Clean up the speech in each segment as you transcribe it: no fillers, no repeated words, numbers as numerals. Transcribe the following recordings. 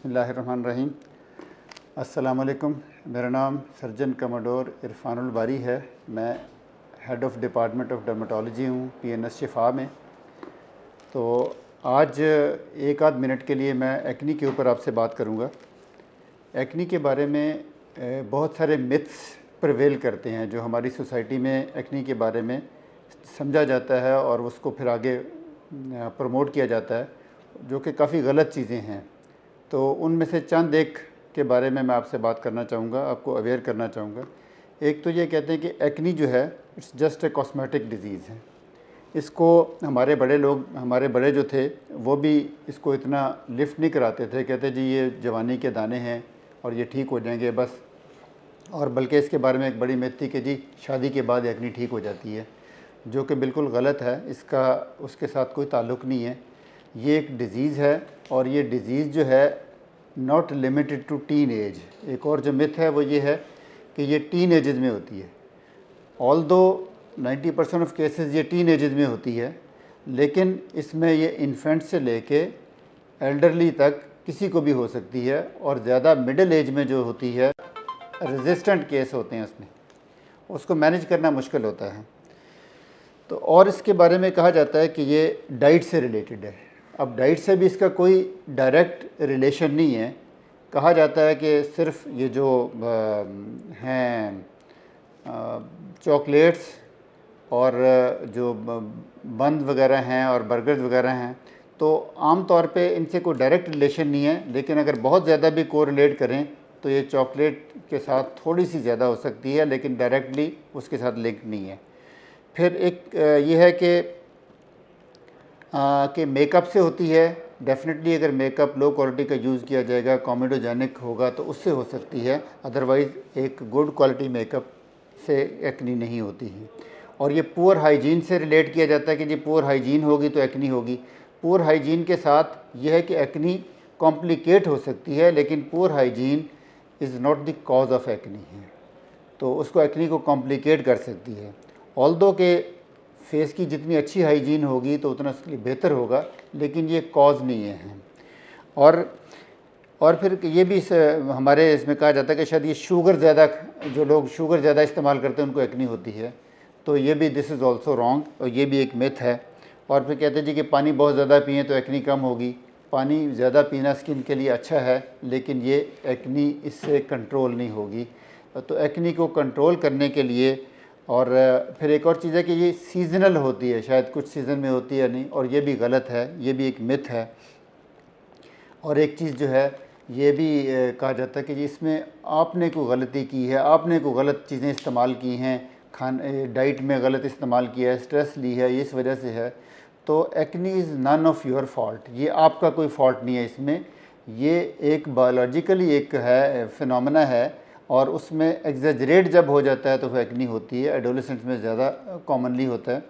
बिस्मिल्लाहिर्रहमानिर्रहीम। अस्सलाम वालेकुम। मेरा नाम सर्जन कमोडोर इरफानुल बारी है। मैं head of department of dermatology हूँ PNS शिफा में। तो आज एक आध मिनट के लिए मैं एक्नी के ऊपर आपसे बात करूँगा। एक्नी के बारे में बहुत सारे मिथ्स प्रिवेल करते हैं जो हमारी सोसाइटी में एक्नी के बारे में समझा जाता है और उसको फिर आगे प्रमोट किया जाता है, जो कि काफ़ी गलत चीज़ें हैं। तो उनमें से चंद एक के बारे में मैं आपसे बात करना चाहूँगा, आपको अवेयर करना चाहूँगा। एक तो ये कहते हैं कि एक्नी जो है it's just a cosmetic disease है। इसको हमारे बड़े जो थे वो भी इसको इतना लिफ्ट नहीं कराते थे, कहते जी ये जवानी के दाने हैं और ये ठीक हो जाएंगे बस। और बल्कि इसके बारे में एक बड़ी मिथ थी कि जी शादी के बाद एक्नी ठीक हो जाती है, जो कि बिल्कुल गलत है। इसका उसके साथ कोई ताल्लुक़ नहीं है। ये एक डिज़ीज़ है और ये डिज़ीज़ जो है not limited to teen age. एक और जो मिथ है वो ये है कि ये टीन एजेस में होती है। ऑल्दो 90% ऑफ केसेस ये टीन एजेस में होती है, लेकिन इसमें ये इन्फेंट से लेके एल्डरली तक किसी को भी हो सकती है। और ज़्यादा मिडिल एज में जो होती है रेजिस्टेंट केस होते हैं, उसमें उसको मैनेज करना मुश्किल होता है। तो और इसके बारे में कहा जाता है कि ये डाइट से रिलेटेड है। अब डाइट से भी इसका कोई डायरेक्ट रिलेशन नहीं है। कहा जाता है कि सिर्फ ये जो हैं चॉकलेट्स और जो बंद वगैरह हैं और बर्गर्स वगैरह हैं, तो आम तौर पे इनसे कोई डायरेक्ट रिलेशन नहीं है। लेकिन अगर बहुत ज़्यादा भी कोरिलेट करें तो ये चॉकलेट के साथ थोड़ी सी ज़्यादा हो सकती है, लेकिन डायरेक्टली उसके साथ लिंक नहीं है। फिर एक ये है कि मेकअप से होती है। डेफिनेटली अगर मेकअप लो क्वालिटी का यूज़ किया जाएगा, कॉमेडोजेनिक होगा, तो उससे हो सकती है। अदरवाइज़ एक गुड क्वालिटी मेकअप से एक्नी नहीं होती है। और ये पुअर हाइजीन से रिलेट किया जाता है कि जी पुअर हाइजीन होगी तो एक्नी होगी। पुअर हाइजीन के साथ ये है कि एक्नी कॉम्प्लिकेट हो सकती है, लेकिन poor hygiene is not the cause of acne है। तो उसको एक्नी को कॉम्प्लिकेट कर सकती है। ऑल्दो के फेस की जितनी अच्छी हाइजीन होगी तो उतना उसके लिए बेहतर होगा, लेकिन ये कॉज नहीं है। और फिर ये भी हमारे इसमें कहा जाता है कि शायद ये जो लोग शुगर ज़्यादा इस्तेमाल करते हैं उनको एक्नी होती है। तो ये भी दिस इज़ ऑल्सो रॉन्ग, और ये भी एक मिथ है। और फिर कहते हैं जी कि पानी बहुत ज़्यादा पिए तो एक्नी कम होगी। पानी ज़्यादा पीना स्किन के लिए अच्छा है, लेकिन ये एक्नी इससे कंट्रोल नहीं होगी। तो एक्नी को कंट्रोल करने के लिए, और फिर एक और चीज़ है कि ये सीज़नल होती है, शायद कुछ सीज़न में होती है नहीं, और ये भी गलत है, ये भी एक मिथ है। और एक चीज़ जो है ये भी कहा जाता है कि जी इसमें आपने कोई गलती की है, आपने कोई गलत चीज़ें इस्तेमाल की हैं, डाइट में गलत इस्तेमाल किया है, स्ट्रेस ली है, इस वजह से है। तो acne is none of your fault. ये आपका कोई फॉल्ट नहीं है इसमें। ये एक बायोलॉजिकली एक है फिनोमेना है, और उसमें एग्जेजरेट जब हो जाता है तो फिर एक्नी होती है। एडोलेसेंट्स में ज़्यादा कॉमनली होता है।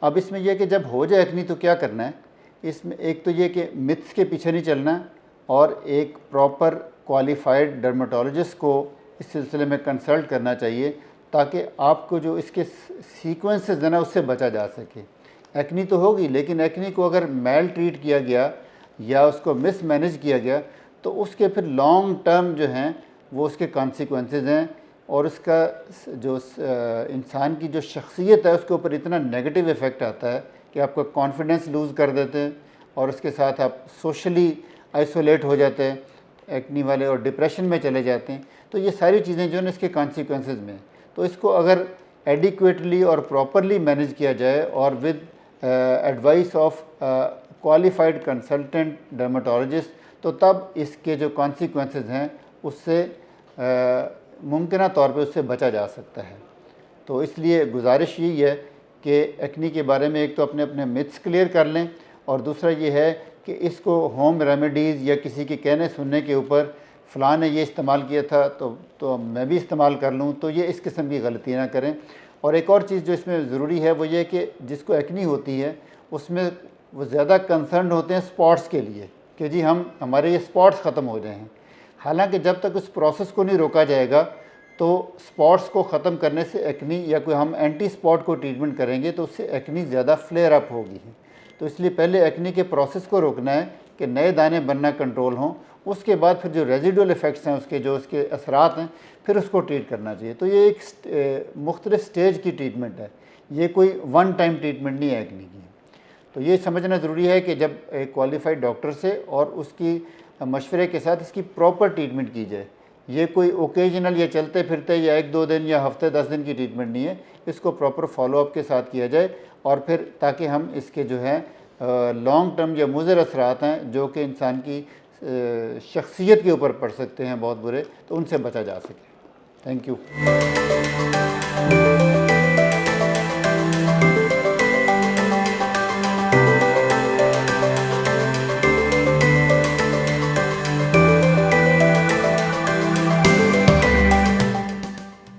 अब इसमें यह कि जब हो जाए एक्नी तो क्या करना है, इसमें एक तो ये कि मिथ्स के पीछे नहीं चलना, और एक प्रॉपर क्वालिफाइड डर्मेटोलॉजिस्ट को इस सिलसिले में कंसल्ट करना चाहिए, ताकि आपको जो इसके सीक्वेंसेस है ना उससे बचा जा सके। एक्नी तो होगी, लेकिन एक्नी को अगर मेल ट्रीट किया गया या उसको मिसमैनेज किया गया तो उसके फिर लॉन्ग टर्म जो हैं वो उसके कॉन्सिक्वेंसेस हैं, और उसका जो इंसान की जो शख्सियत है उसके ऊपर इतना नेगेटिव इफ़ेक्ट आता है कि आपका कॉन्फिडेंस लूज़ कर देते हैं, और उसके साथ आप सोशली आइसोलेट हो जाते हैं एक्नी वाले, और डिप्रेशन में चले जाते हैं। तो ये सारी चीज़ें जो है इसके कॉन्सिक्वेंसेस में। तो इसको अगर एडिक्वेटली और प्रॉपरली मैनेज किया जाए और with advice of qualified consultant dermatologist, तो तब इसके जो कॉन्सिक्वेंसेस हैं उससे मुमकिन तौर पे उससे बचा जा सकता है। तो इसलिए गुजारिश यही है कि एक्नी के बारे में एक तो अपने अपने मिथ्स क्लियर कर लें, और दूसरा ये है कि इसको होम रेमेडीज़ या किसी के कहने सुनने के ऊपर फ़लाँ ने ये इस्तेमाल किया था तो मैं भी इस्तेमाल कर लूँ, तो ये इस किस्म की गलती ना करें। और एक और चीज़ जो इसमें ज़रूरी है वो ये कि जिसको एक्नी होती है उसमें वो ज़्यादा कंसर्न होते हैं स्पॉट्स के लिए, कि जी हमारे ये स्पॉट्स ख़त्म हो जाएँ। हालांकि जब तक उस प्रोसेस को नहीं रोका जाएगा तो स्पॉट्स को ख़त्म करने से एक्नी, या कोई हम एंटी स्पॉट को ट्रीटमेंट करेंगे तो उससे एक्नी ज़्यादा फ्लेयर अप होगी। तो इसलिए पहले एक्नी के प्रोसेस को रोकना है कि नए दाने बनना कंट्रोल हों, उसके बाद फिर जो रेजिडुअल इफ़ेक्ट्स हैं उसके, जो उसके असरात हैं, फिर उसको ट्रीट करना चाहिए। तो ये एक मुख्तलिफ स्टेज की ट्रीटमेंट है, ये कोई वन टाइम ट्रीटमेंट नहीं है एक्ने की। तो ये समझना ज़रूरी है कि जब एक क्वालिफाइड डॉक्टर से और उसकी मशवरे के साथ इसकी प्रॉपर ट्रीटमेंट की जाए। ये कोई ओकेजनल या चलते फिरते या 1-2 दिन या हफ्ते 10 दिन की ट्रीटमेंट नहीं है, इसको प्रॉपर फॉलोअप के साथ किया जाए, और फिर ताकि हम इसके जो है लॉन्ग टर्म या मुज़र असरात हैं जो कि इंसान की शख्सियत के ऊपर पड़ सकते हैं बहुत बुरे, तो उनसे बचा जा सके। Thank you.